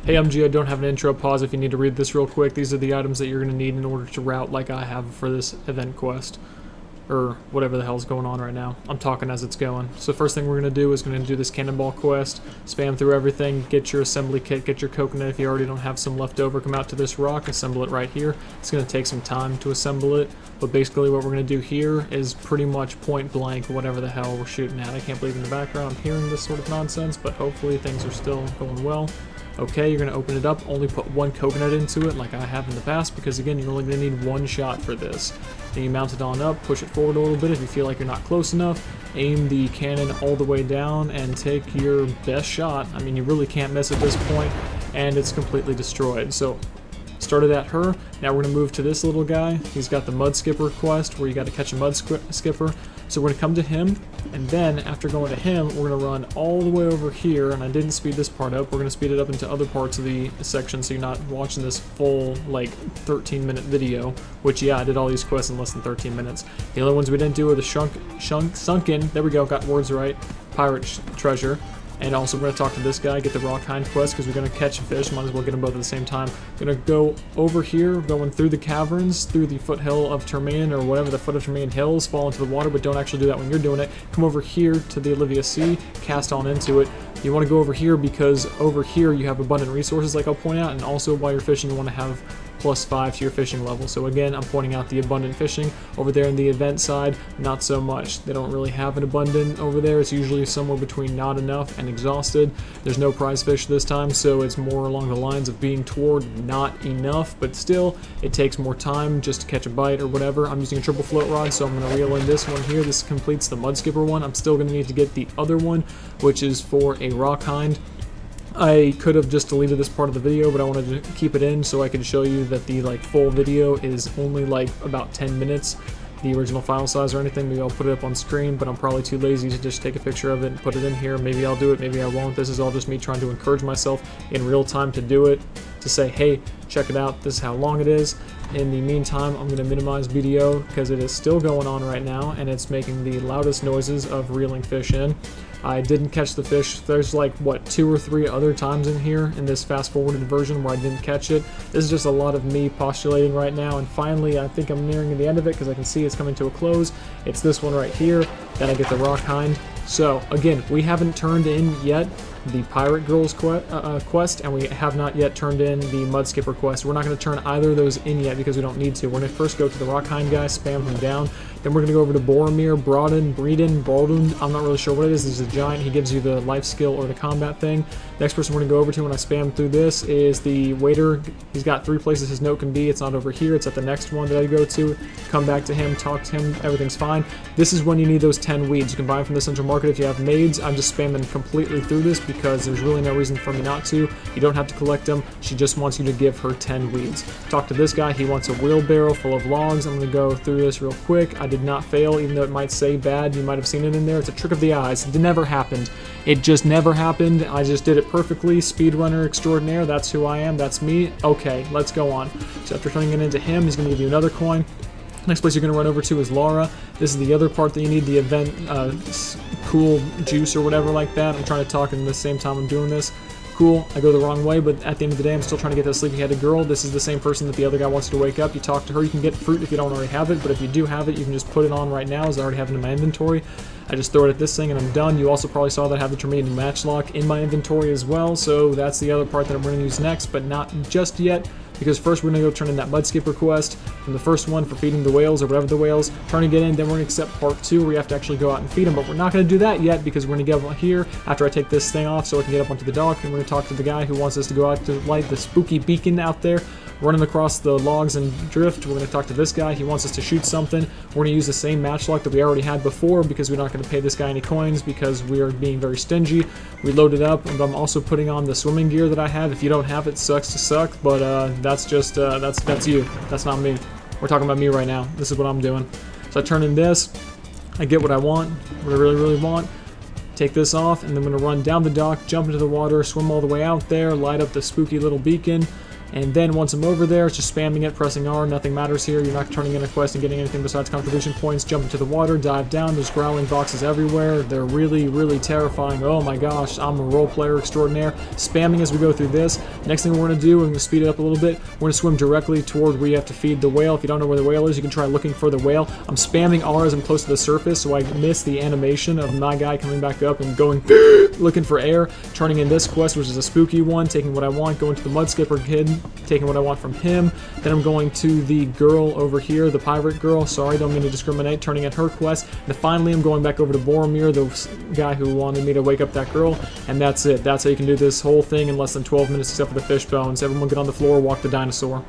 Hey MG, I don't have an intro, pause if you need to read this real quick. These are the items that you're going to need in order to route like I have for this event quest. Or whatever the hell's going on right now. I'm talking as it's going. So first thing we're going to do is going to do this cannonball quest. Spam through everything, get your assembly kit, get your coconut if you already don't have some left over. Come out to this rock, assemble it right here. It's going to take some time to assemble it. But basically what we're going to do here is pretty much point blank whatever the hell we're shooting at. I can't believe in the background I'm hearing this sort of nonsense, but hopefully things are still going well. Okay, you're going to open it up, only put one coconut into it like I have in the past, because again, you're only going to need one shot for this. Then you mount it on up, push it forward a little bit if you feel like you're not close enough, aim the cannon all the way down, and take your best shot. I mean, you really can't miss at this point, and it's completely destroyed. So, started at her, now we're going to move to this little guy. He's got the mud skipper quest, where you got to catch a mud skipper. So we're going to come to him, and then after going to him, we're going to run all the way over here, and I didn't speed this part up. We're going to speed it up into other parts of the section so you're not watching this full, like, 13-minute video, which, yeah, I did all these quests in less than 13 minutes. The only ones we didn't do are the sunken, there we go, got words right, pirate treasure. And also we're going to talk to this guy, get the rock hind quest, because we're going to catch a fish, might as well get them both at the same time. We're going to go over here, going through the caverns, through the foothill of Terrmian, or whatever the foot of Terrmian hills, fall into the water, but don't actually do that when you're doing it. Come over here to the Olivia Sea, cast on into it. You want to go over here because over here you have abundant resources, like I'll point out, and also while you're fishing you want to have +5 to your fishing level. So again, I'm pointing out the abundant fishing. Over there in the event side, not so much. They don't really have an abundant over there. It's usually somewhere between not enough and exhausted. There's no prize fish this time, so it's more along the lines of being toward not enough, but still, it takes more time just to catch a bite or whatever. I'm using a triple float rod, so I'm going to reel in this one here. This completes the mud skipper one. I'm still going to need to get the other one, which is for a rock hind. I could have just deleted this part of the video, but I wanted to keep it in so I could show you that the full video is only about 10 minutes, the original file size or anything. Maybe I'll put it up on screen, but I'm probably too lazy to just take a picture of it and put it in here. Maybe I'll do it, maybe I won't. This is all just me trying to encourage myself in real time to do it, to say, hey, check it out, this is how long it is. In the meantime, I'm going to minimize video because it is still going on right now and it's making the loudest noises of reeling fish in. I didn't catch the fish. There's like, what, 2 or 3 other times in here in this fast-forwarded version where I didn't catch it. This is just a lot of me postulating right now, and finally I think I'm nearing the end of it because I can see it's coming to a close. It's this one right here. Then I get the rock hind. So, again, we haven't turned in yet the Pirate Girls quest, and we have not yet turned in the Mud Skipper quest. We're not going to turn either of those in yet because we don't need to. We're going to first go to the Rock Hind guy, spam him down. Then we're going to go over to Boromir, Breeden, I'm not really sure what it is. He's a giant. He gives you the life skill or the combat thing. Next person we're going to go over to when I spam through this is the waiter. He's got 3 places his note can be. It's not over here. It's at the next one that I go to. Come back to him, talk to him. Everything's fine. This is when you need those 10 weeds. You can buy them from the Central Market if you have maids. I'm just spamming completely through this because there's really no reason for me not to. You don't have to collect them. She just wants you to give her 10 weeds. Talk to this guy. He wants a wheelbarrow full of logs. I'm going to go through this real quick. I did not fail, even though it might say bad. You might have seen it in there. It's a trick of the eyes. It never happened. It just never happened. I just did it perfectly. Speedrunner extraordinaire. That's who I am. That's me. Okay, let's go on. So after turning it into him, he's going to give you another coin. Next place you're going to run over to is Laura. This is the other part that you need, the event cool juice or whatever like that. I'm trying to talk in the same time I'm doing this. Cool, I go the wrong way, but at the end of the day, I'm still trying to get that sleepy-headed girl. This is the same person that the other guy wants to wake up. You talk to her, you can get fruit if you don't already have it, but if you do have it, you can just put it on right now, as I already have it in my inventory. I just throw it at this thing and I'm done. You also probably saw that I have the Terrmian Matchlock in my inventory as well, so that's the other part that I'm going to use next, but not just yet. Because first we're going to go turn in that Mud Skipper quest from the first one for feeding the whales or whatever the whales. Trying to get in, then we're going to accept part 2 where you have to actually go out and feed them. But we're not going to do that yet because we're going to get up here after I take this thing off so I can get up onto the dock. And we're going to talk to the guy who wants us to go out to light the spooky beacon out there, running across the logs and drift. We're going to talk to this guy. He wants us to shoot something. We're going to use the same matchlock that we already had before because we're not going to pay this guy any coins because we are being very stingy. We load it up, and I'm also putting on the swimming gear that I have. If you don't have it, sucks to suck, but that's just, that's you. That's not me. We're talking about me right now. This is what I'm doing. So I turn in this. I get what I want, what I really, really want. Take this off, and then I'm going to run down the dock, jump into the water, swim all the way out there, light up the spooky little beacon, And then once I'm over there, it's just spamming it, pressing R, nothing matters here. You're not turning in a quest and getting anything besides contribution points. Jump into the water, dive down, there's growling boxes everywhere. They're really, really terrifying. Oh my gosh, I'm a role player extraordinaire. Spamming as we go through this. Next thing we're going to do, we're going to speed it up a little bit. We're going to swim directly toward where you have to feed the whale. If you don't know where the whale is, you can try looking for the whale. I'm spamming R as I'm close to the surface, so I miss the animation of my guy coming back up and going looking for air. Turning in this quest, which is a spooky one, taking what I want, going to the mud skipper kid, taking what I want from him. Then I'm going to the girl over here, the pirate girl. Sorry, don't mean to discriminate. Turning in her quest. And finally, I'm going back over to Boromir, the guy who wanted me to wake up that girl. And that's it. That's how you can do this whole thing in less than 12 minutes, except for the fish bones. Everyone get on the floor, walk the dinosaur.